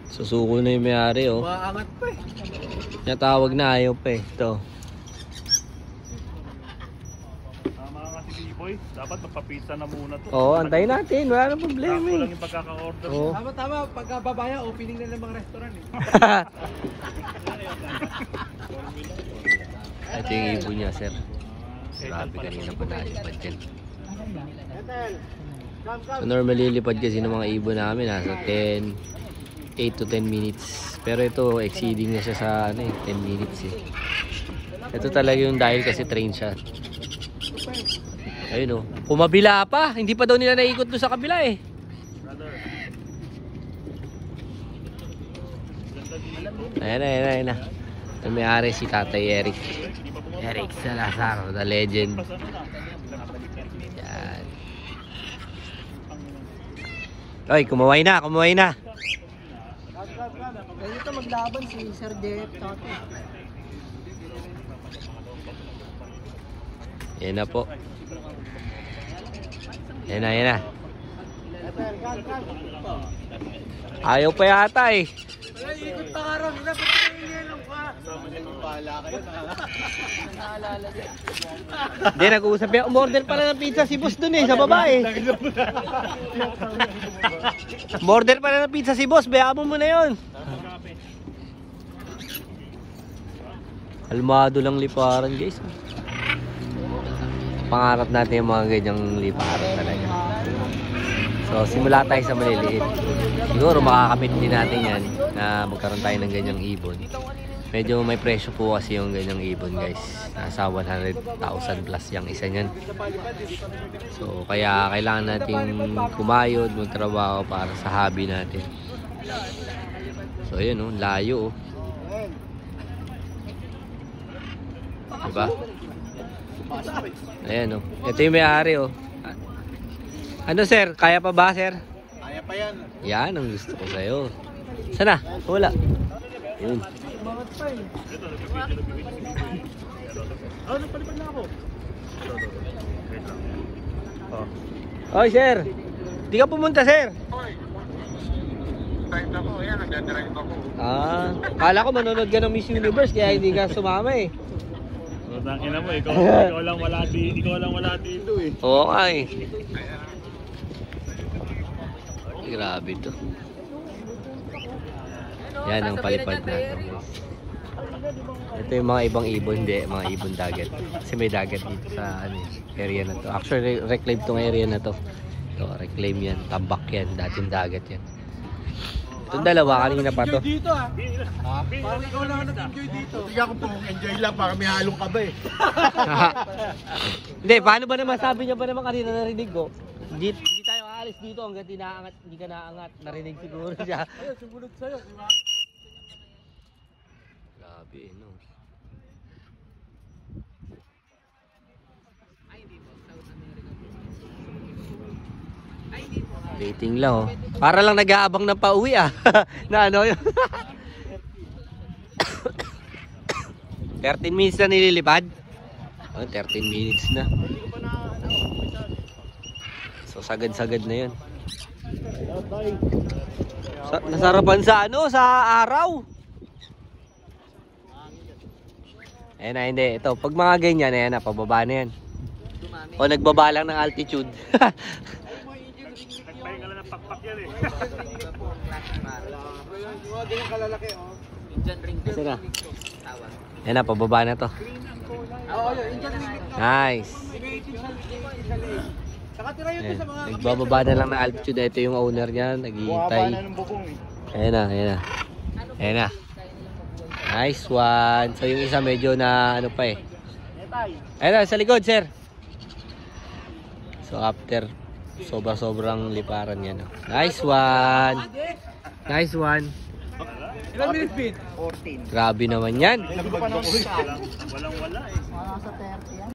Susuko na yung may-ari, oh. Maangat pa eh. Natawag na, ayaw pa eh. Ito. Mga kasi B-boy, dapat magpa-pizza na muna to. Oo, antayin natin. Wala nang problema Sakto eh. lang yung pagkaka-order. Oo. Tama, pagkababaya, opening na ng mga restaurant eh. Ito yung ibon niya, sir. Grabe, kanina pa nalipad yan. So normally lipad kasi ng mga ibon namin nasa 8 to 10 minutes. Pero ito exceeding na siya sa 10 minutes eh. Ito talaga yung dahil kasi train siya. Ayun oh. Pumabila pa. Hindi pa daw nila naikot doon sa kabila eh. Ayan na. Ito may-ari si Tatay Eric. Eric Salazar, the legend. Yan. Oy, kumaway na. Dito maglaban si Sir Jeff Tati. Yan na po. Yan na. Ayaw pa yata eh. Wala, ikot pa karoon. Wala, ba't nangyayalong ka? Kasama niya nung bahala kayo. Naalala niya. Hindi, nag-uusap yan. Umorder pala ng pizza si boss dun eh, sa baba eh. Umorder pala ng pizza si boss, bayaan mo muna yun. Kalmado lang liparan guys. Pangarap natin yung mga ganyang liparan talaga. So simula tayo sa maliliit. Siguro makakamit din natin yan na magkaroon tayo ng ganyang ibon. Medyo may presyo po kasi yung ganyang ibon guys. Nasa 100,000 plus yung isa niyan. So kaya kailangan natin kumayod, magtrabaho para sa hobby natin. So yun oh, layo oh. Diba? Ayan oh. Ito yung may-ari oh. Ano sir? Kaya pa ba sir? Kaya pa yan. Yan ang gusto ko sa'yo. Sana? Wala. Yun. Umangat pa eh. Nagpalipad na ako. Oy sir. Di ka pumunta sir. Drive ako, yan, nagdadrive ako. Kala ko manonood ka ng Miss Universe kaya hindi ka sumama eh. Tangina mo, ikaw lang wala dito eh. Oo nga eh. Grabe to. Yan ang palipad natin guys. Ito yung mga ibang ibon, hindi mga ibon dagat. Kasi may dagat dito sa area na to. Actually reclaim tong area na to. Ito, reclaim yan, tambak yan, dating dagat yan. Itong dalawa kanina pa to. Dito ah. Parang ikaw lang nag-enjoy dito. Hindi ako po enjoy lang para may halong kaba eh. Hindi, paano ba naman sabi niya ba naman kanina narinig ko? Hindi tayo aalis dito hanggang inaangat, hindi ka naangat. Narinig siguro siya. Ayun, sumunod sa'yo. Grabe no. Waiting lang oh. Para lang nag-aabang ng pauwi ah. Na ano yun. 13 minutes na nililipad. Oh, 13 minutes na. So sagad-sagad na yun. Nasarapan sa sa araw. Ayan na, hindi. Ito, pag mga ganyan, ayan na, pababa na yan. O nagbaba lang ng altitude. Nagpahinga lang ng pakpak yan eh. Mga ganyan kalalaki oh. Kasi na. Ayan na, pababa na to. Oo, yun. Indian ring. Nice. Saka tira yun Ayan. sa mga... Nagbababa na lang ng altitude. Ito yung owner niya, naghihintay. Buhaba na ng bubong eh. Ayan na, ayan na. Ayan na. Nice one. So yung isa medyo na ano pa eh. Ayan na, sa likod sir. So after sobrang liparan yan. Nice one. Nice one. Ilang minutes speed? 14. Grabe naman yan. Walang wala eh. Sa 30 yan.